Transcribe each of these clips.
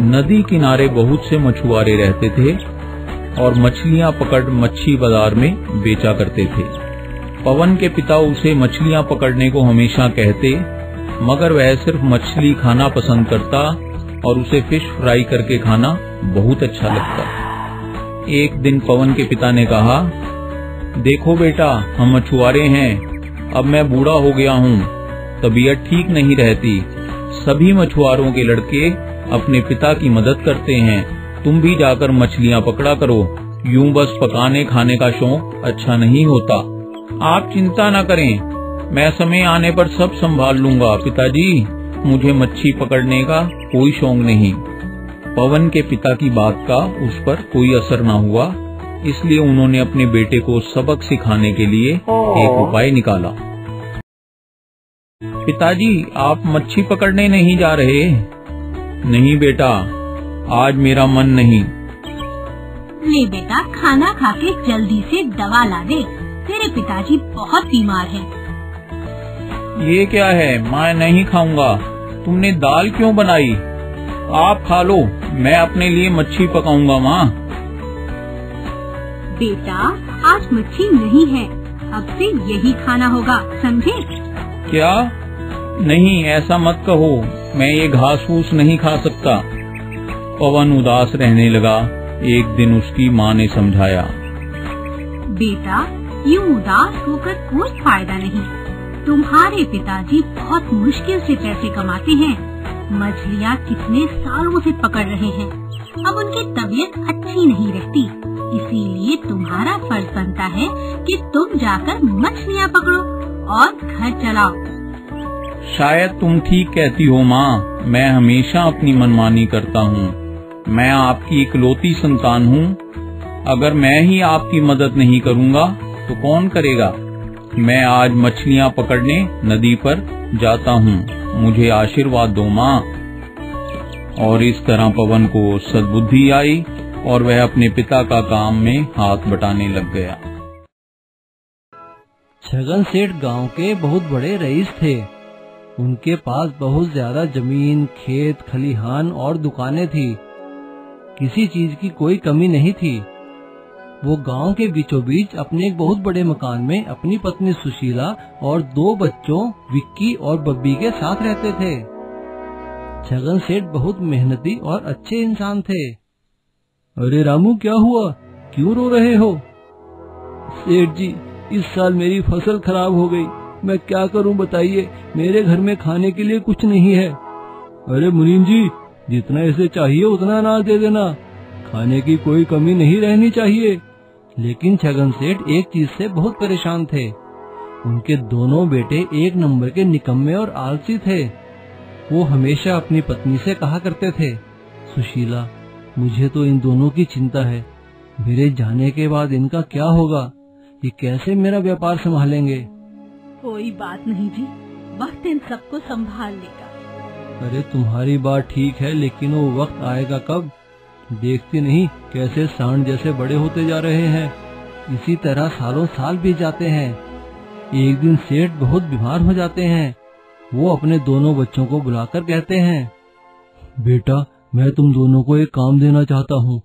नदी किनारे बहुत से मछुआरे रहते थे और मछलियां पकड़ मच्छी बाजार में बेचा करते थे। पवन के पिता उसे मछलियां पकड़ने को हमेशा कहते, मगर वह सिर्फ मछली खाना पसंद करता और उसे फिश फ्राई करके खाना बहुत अच्छा लगता। एक दिन पवन के पिता ने कहा, देखो बेटा, हम मछुआरे हैं, अब मैं बूढ़ा हो गया हूँ, तबीयत ठीक नहीं रहती। सभी मछुआरों के लड़के अपने पिता की मदद करते हैं, तुम भी जाकर मछलियाँ पकड़ा करो। यूं बस पकाने खाने का शौक अच्छा नहीं होता। आप चिंता न करें, मैं समय आने पर सब संभाल लूंगा पिताजी, मुझे मच्छी पकड़ने का कोई शौक नहीं। पवन के पिता की बात का उस पर कोई असर न हुआ, इसलिए उन्होंने अपने बेटे को सबक सिखाने के लिए एक उपाय निकाला। पिताजी, आप मच्छी पकड़ने नहीं जा रहे? नहीं बेटा, आज मेरा मन नहीं। ले बेटा, खाना खा के जल्दी से दवा ला दे, तेरे पिताजी बहुत बीमार हैं। ये क्या है, मैं नहीं खाऊंगा। तुमने दाल क्यों बनाई? आप खा लो, मैं अपने लिए मच्छी पकाऊंगा माँ। बेटा, आज मच्छी नहीं है, अब से यही खाना होगा, समझे? क्या? नहीं, ऐसा मत कहो, मैं ये घास फूस नहीं खा सकता। पवन उदास रहने लगा। एक दिन उसकी माँ ने समझाया, बेटा, यूं उदास होकर कोई फायदा नहीं। तुम्हारे पिताजी बहुत मुश्किल से पैसे कमाते हैं, मछलियाँ कितने सालों से पकड़ रहे हैं, अब उनकी तबीयत अच्छी नहीं रहती, इसीलिए तुम्हारा फर्ज बनता है कि तुम जाकर मछलियाँ पकड़ो और घर चलाओ। शायद तुम ठीक कहती हो माँ, मैं हमेशा अपनी मनमानी करता हूँ। मैं आपकी इकलौती संतान हूँ, अगर मैं ही आपकी मदद नहीं करूँगा तो कौन करेगा? मैं आज मछलियाँ पकड़ने नदी पर जाता हूँ, मुझे आशीर्वाद दो माँ। और इस तरह पवन को सद्बुद्धि आई और वह अपने पिता का काम में हाथ बटाने लग गया। छगन सेठ गांव के बहुत बड़े रईस थे। उनके पास बहुत ज्यादा जमीन, खेत, खलिहान और दुकानें थी। किसी चीज की कोई कमी नहीं थी। वो गांव के बीचों बीच अपने एक बहुत बड़े मकान में अपनी पत्नी सुशीला और 2 बच्चों विक्की और बब्बी के साथ रहते थे। छगन सेठ बहुत मेहनती और अच्छे इंसान थे। अरे रामू, क्या हुआ? क्यों रो रहे हो? सेठ जी, इस साल मेरी फसल खराब हो गई, मैं क्या करूं बताइए, मेरे घर में खाने के लिए कुछ नहीं है। अरे मुनीम जी, जितना इसे चाहिए उतना अनाज दे देना, खाने की कोई कमी नहीं रहनी चाहिए। लेकिन छगन सेठ एक चीज से बहुत परेशान थे। उनके दोनों बेटे एक नंबर के निकम्मे और आलसी थे। वो हमेशा अपनी पत्नी से कहा करते थे, सुशीला, मुझे तो इन दोनों की चिंता है, मेरे जाने के बाद इनका क्या होगा, ये कैसे मेरा व्यापार संभालेंगे? कोई बात नहीं जी, वक्त इन सबको संभाल लेगा। अरे तुम्हारी बात ठीक है, लेकिन वो वक्त आएगा कब? देखती नहीं कैसे सांड जैसे बड़े होते जा रहे हैं। इसी तरह सालों साल बीत जाते हैं। एक दिन सेठ बहुत बीमार हो जाते हैं। वो अपने दोनों बच्चों को बुलाकर कहते हैं, बेटा, मैं तुम दोनों को एक काम देना चाहता हूँ।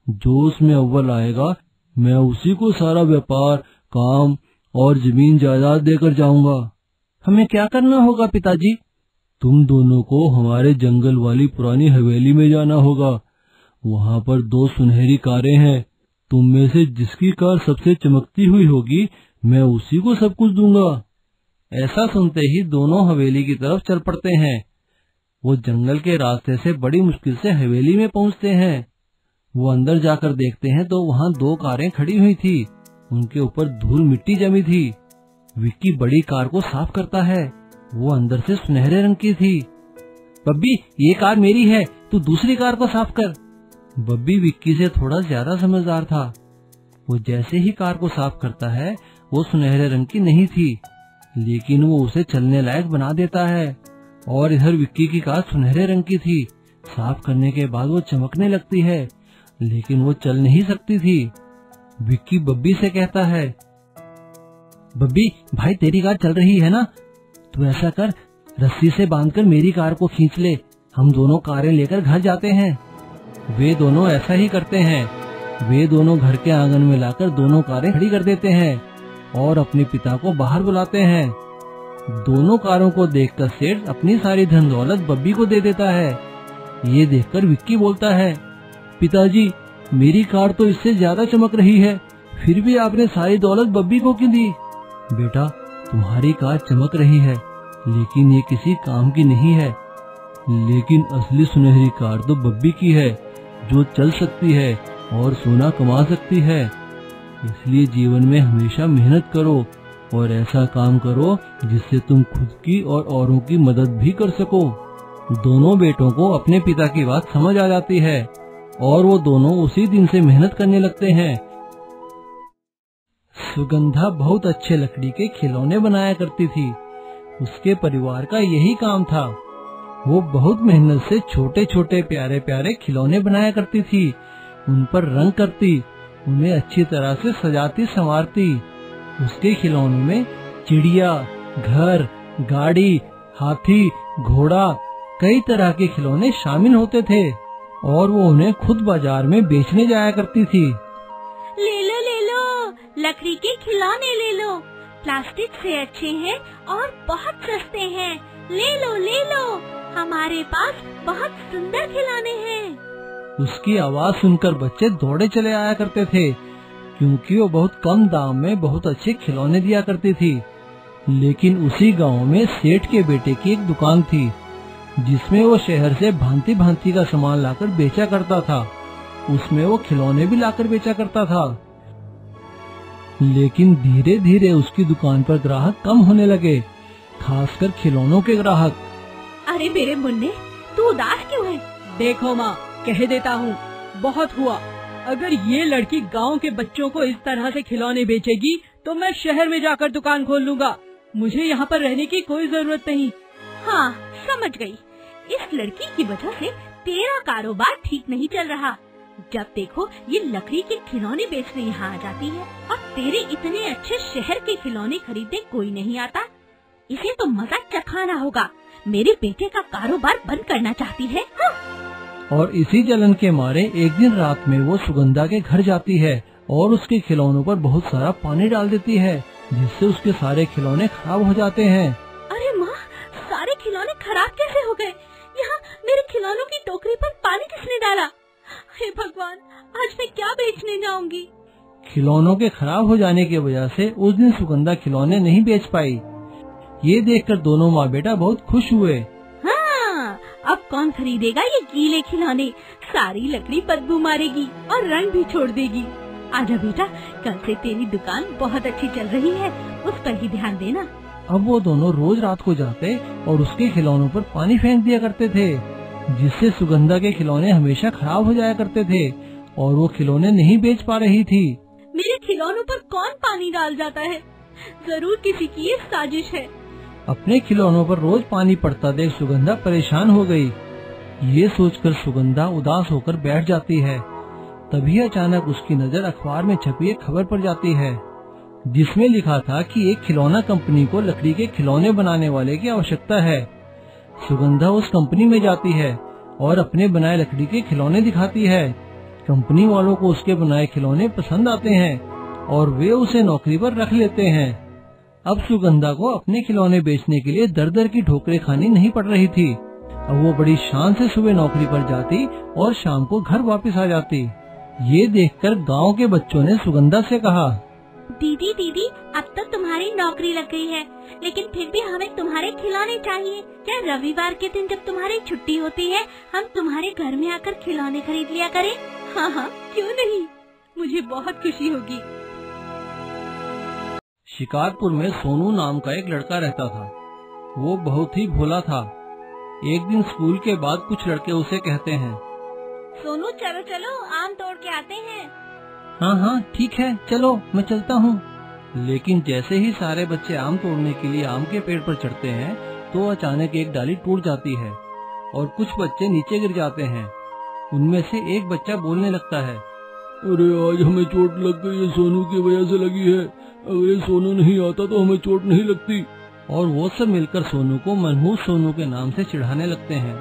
जो उसमें अव्वल आएगा, मैं उसी को सारा व्यापार, काम और जमीन जायदाद देकर जाऊंगा। हमें क्या करना होगा पिताजी? तुम दोनों को हमारे जंगल वाली पुरानी हवेली में जाना होगा। वहाँ पर 2 सुनहरी कारें हैं। तुम में से जिसकी कार सबसे चमकती हुई होगी, मैं उसी को सब कुछ दूंगा। ऐसा सुनते ही दोनों हवेली की तरफ चल पड़ते हैं। वो जंगल के रास्ते से बड़ी मुश्किल से हवेली में पहुँचते हैं। वो अंदर जाकर देखते हैं तो वहाँ 2 कारें खड़ी हुई थी। उनके ऊपर धूल मिट्टी जमी थी। विक्की बड़ी कार को साफ करता है। वो अंदर से सुनहरे रंग की थी। बब्बी, ये कार मेरी है, तू दूसरी कार को साफ कर। बब्बी विक्की से थोड़ा ज्यादा समझदार था। वो जैसे ही कार को साफ करता है, वो सुनहरे रंग की नहीं थी, लेकिन वो उसे चलने लायक बना देता है। और इधर विक्की की कार सुनहरे रंग की थी। साफ करने के बाद वो चमकने लगती है, लेकिन वो चल नहीं सकती थी। विक्की बब्बी से कहता है, बब्बी भाई, तेरी कार चल रही है ना, तू ऐसा कर, रस्सी से बांधकर मेरी कार को खींच ले, हम दोनों कारें लेकर घर जाते हैं। वे दोनों ऐसा ही करते हैं। वे दोनों घर के आंगन में लाकर दोनों कारें खड़ी कर देते हैं और अपने पिता को बाहर बुलाते हैं। दोनों कारों को देखकर सेठ अपनी सारी धन दौलत बब्बी को दे देता है। ये देखकर विक्की बोलता है, पिताजी, मेरी कार तो इससे ज्यादा चमक रही है, फिर भी आपने सारी दौलत बब्बी को क्यों दी? बेटा, तुम्हारी कार चमक रही है, लेकिन ये किसी काम की नहीं है। लेकिन असली सुनहरी कार तो बब्बी की है, जो चल सकती है और सोना कमा सकती है। इसलिए जीवन में हमेशा मेहनत करो और ऐसा काम करो जिससे तुम खुद की और औरों की मदद भी कर सको। दोनों बेटों को अपने पिता की बात समझ आ जाती है और वो दोनों उसी दिन से मेहनत करने लगते हैं। सुगंधा बहुत अच्छे लकड़ी के खिलौने बनाया करती थी। उसके परिवार का यही काम था। वो बहुत मेहनत से छोटे छोटे प्यारे प्यारे खिलौने बनाया करती थी। उन पर रंग करती, उन्हें अच्छी तरह से सजाती संवारती। उसके खिलौनों में चिड़िया, घर, गाड़ी, हाथी, घोड़ा, कई तरह के खिलौने शामिल होते थे और वो उन्हें खुद बाजार में बेचने जाया करती थी। ले लो, लकड़ी के खिलौने ले लो, प्लास्टिक से अच्छे हैं और बहुत सस्ते हैं। ले लो, हमारे पास बहुत सुंदर खिलौने हैं। उसकी आवाज सुनकर बच्चे दौड़े चले आया करते थे, क्योंकि वो बहुत कम दाम में बहुत अच्छे खिलौने दिया करती थी। लेकिन उसी गांव में सेठ के बेटे की एक दुकान थी, जिसमें वो शहर से भांति भांति का सामान लाकर बेचा करता था। उसमें वो खिलौने भी लाकर बेचा करता था। लेकिन धीरे धीरे उसकी दुकान पर ग्राहक कम होने लगे, खासकर खिलौनों के ग्राहक। अरे मेरे मुन्ने, तू उदास क्यों है? देखो माँ, कह देता हूँ, बहुत हुआ। अगर ये लड़की गांव के बच्चों को इस तरह से खिलौने बेचेगी तो मैं शहर में जाकर दुकान खोल लूँगा। मुझे यहाँ पर रहने की कोई जरूरत नहीं। हाँ, समझ गई। इस लड़की की वजह से तेरा कारोबार ठीक नहीं चल रहा। जब देखो ये लकड़ी के खिलौने बेचने यहाँ आ जाती है और तेरे इतने अच्छे शहर के खिलौने खरीदने कोई नहीं आता। इसे तो मजा चखाना होगा। मेरे बेटे का कारोबार बंद करना चाहती है। हाँ। और इसी जलन के मारे एक दिन रात में वो सुगंधा के घर जाती है और उसके खिलौनों पर बहुत सारा पानी डाल देती है, जिससे उसके सारे खिलौने खराब हो जाते हैं। अरे माँ, सारे खिलौने खराब कैसे हो गए? यहाँ मेरे खिलौनों की टोकरी पर पानी किसने डाला? हे भगवान, आज मैं क्या बेचने जाऊंगी? खिलौनों के खराब हो जाने की वजह से उस दिन सुगंधा खिलौने नहीं बेच पाई। ये देखकर दोनों माँ बेटा बहुत खुश हुए। हाँ, अब कौन खरीदेगा ये गीले खिलौने? सारी लकड़ी बदबू मारेगी और रंग भी छोड़ देगी। आजा बेटा, कल से तेरी दुकान बहुत अच्छी चल रही है, उस पर ही ध्यान देना। अब वो दोनों रोज रात को जाते और उसके खिलौनों पर पानी फेंक दिया करते थे, जिससे सुगंधा के खिलौने हमेशा खराब हो जाया करते थे और वो खिलौने नहीं बेच पा रही थी। मेरे खिलौनों पर कौन पानी डाल जाता है? जरूर किसी की ये साजिश है। अपने खिलौनों पर रोज पानी पड़ता देख सुगंधा परेशान हो गई। ये सोचकर सुगंधा उदास होकर बैठ जाती है। तभी अचानक उसकी नजर अखबार में छपी एक खबर पर जाती है, जिसमें लिखा था कि एक खिलौना कंपनी को लकड़ी के खिलौने बनाने वाले की आवश्यकता है। सुगंधा उस कंपनी में जाती है और अपने बनाए लकड़ी के खिलौने दिखाती है। कंपनी वालों को उसके बनाए खिलौने पसंद आते हैं और वे उसे नौकरी पर रख लेते हैं। अब सुगंधा को अपने खिलौने बेचने के लिए दर दर की ठोकरें खानी नहीं पड़ रही थी। अब वो बड़ी शान से सुबह नौकरी पर जाती और शाम को घर वापस आ जाती। ये देखकर गांव के बच्चों ने सुगंधा से कहा, दीदी, अब तो तुम्हारी नौकरी लग गई है, लेकिन फिर भी हमें तुम्हारे खिलौने चाहिए। क्या रविवार के दिन जब तुम्हारी छुट्टी होती है, हम तुम्हारे घर में आकर खिलौने खरीद लिया करें? हाँ, क्यों नहीं, मुझे बहुत खुशी होगी। शिकारपुर में सोनू नाम का एक लड़का रहता था। वो बहुत ही भोला था। एक दिन स्कूल के बाद कुछ लड़के उसे कहते हैं, सोनू चलो आम तोड़ के आते हैं। हाँ ठीक है, चलो मैं चलता हूँ। लेकिन जैसे ही सारे बच्चे आम तोड़ने के लिए आम के पेड़ पर चढ़ते हैं तो अचानक एक डाली टूट जाती है और कुछ बच्चे नीचे गिर जाते हैं। उनमें से एक बच्चा बोलने लगता है, अरे आज हमें चोट लग गई, ये सोनू की वजह से लगी है। अगर ये सोनू नहीं आता तो हमें चोट नहीं लगती। और वो सब मिलकर सोनू को मनहूस सोनू के नाम से चिढ़ाने लगते हैं।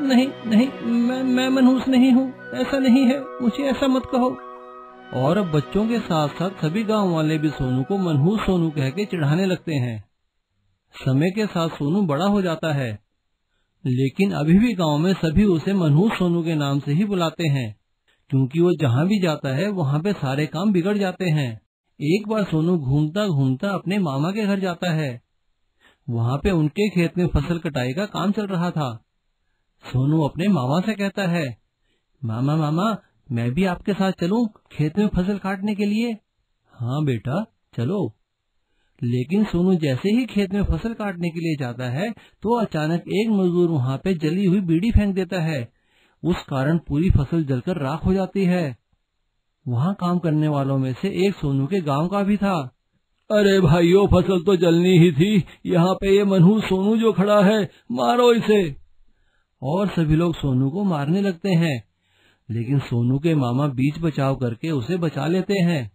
नहीं नहीं, मैं मनहूस नहीं हूँ, ऐसा नहीं है, मुझे ऐसा मत कहो। और अब बच्चों के साथ साथ सभी गांव वाले भी सोनू को मनहूस सोनू कह के चिढ़ाने लगते हैं। समय के साथ सोनू बड़ा हो जाता है, लेकिन अभी भी गांव में सभी उसे मनहूस सोनू के नाम से ही बुलाते हैं, क्योंकि वो जहाँ भी जाता है वहाँ पे सारे काम बिगड़ जाते हैं। एक बार सोनू घूमता घूमता अपने मामा के घर जाता है। वहाँ पे उनके खेत में फसल कटाई का काम चल रहा था। सोनू अपने मामा से कहता है, मामा मामा, मैं भी आपके साथ चलूं खेत में फसल काटने के लिए? हाँ बेटा चलो। लेकिन सोनू जैसे ही खेत में फसल काटने के लिए जाता है तो अचानक एक मजदूर वहाँ पे जली हुई बीड़ी फेंक देता है। उस कारण पूरी फसल जलकर राख हो जाती है। वहाँ काम करने वालों में से एक सोनू के गांव का भी था। अरे भाइयों, फसल तो जलनी ही थी, यहाँ पे ये मनहूस सोनू जो खड़ा है, मारो इसे। और सभी लोग सोनू को मारने लगते हैं, लेकिन सोनू के मामा बीच बचाव करके उसे बचा लेते हैं।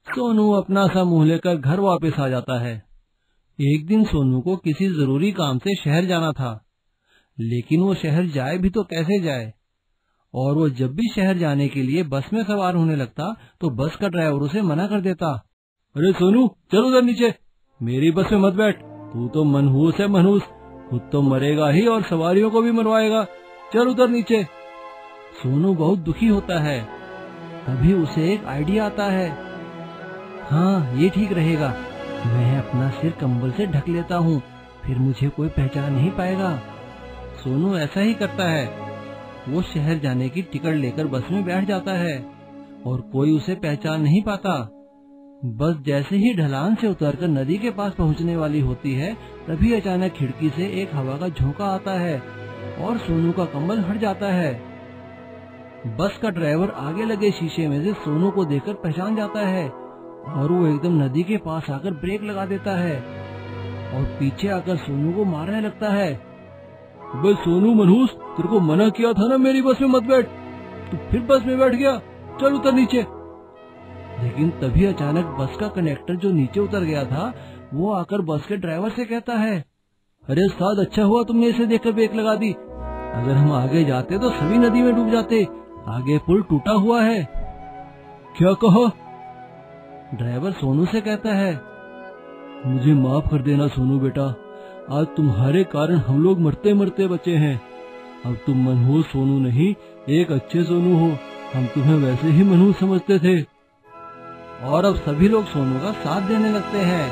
सोनू अपना सा मुंह लेकर घर वापस आ जाता है। एक दिन सोनू को किसी जरूरी काम से शहर जाना था, लेकिन वो शहर जाए भी तो कैसे जाए। और वो जब भी शहर जाने के लिए बस में सवार होने लगता तो बस का ड्राइवर उसे मना कर देता। अरे सोनू, चल उधर नीचे, मेरी बस में मत बैठ, तू तो मनहूस है मनहूस, खुद तो मरेगा ही और सवारियों को भी मरवाएगा, चल उधर नीचे। सोनू बहुत दुखी होता है। तभी उसे एक आइडिया आता है। हाँ, ये ठीक रहेगा, मैं अपना सिर कंबल से ढक लेता हूँ, फिर मुझे कोई पहचान नहीं पाएगा। सोनू ऐसा ही करता है। वो शहर जाने की टिकट लेकर बस में बैठ जाता है और कोई उसे पहचान नहीं पाता। बस जैसे ही ढलान से उतरकर नदी के पास पहुँचने वाली होती है, तभी अचानक खिड़की से एक हवा का झोंका आता है और सोनू का कंबल हट जाता है। बस का ड्राइवर आगे लगे शीशे में से सोनू को देखकर पहचान जाता है और वो एकदम नदी के पास आकर ब्रेक लगा देता है और पीछे आकर सोनू को मारने लगता है। बस सोनू मनहूस, तेरे को मना किया था ना मेरी बस में मत बैठ, तू फिर बस में बैठ गया, चल उतर नीचे। लेकिन तभी अचानक बस का कंडक्टर जो नीचे उतर गया था, वो आकर बस के ड्राइवर से कहता है, अरे उस्ताद, अच्छा हुआ तुमने इसे देखकर ब्रेक लगा दी, अगर हम आगे जाते तो सभी नदी में डूब जाते, आगे पुल टूटा हुआ है। क्या कहा? ड्राइवर सोनू से कहता है, मुझे माफ कर देना सोनू बेटा, आज तुम्हारे कारण हम लोग मरते मरते बचे हैं। अब तुम मनहूस सोनू नहीं, एक अच्छे सोनू हो, हम तुम्हें वैसे ही मनहूस समझते थे। और अब सभी लोग सोनू का साथ देने लगते हैं।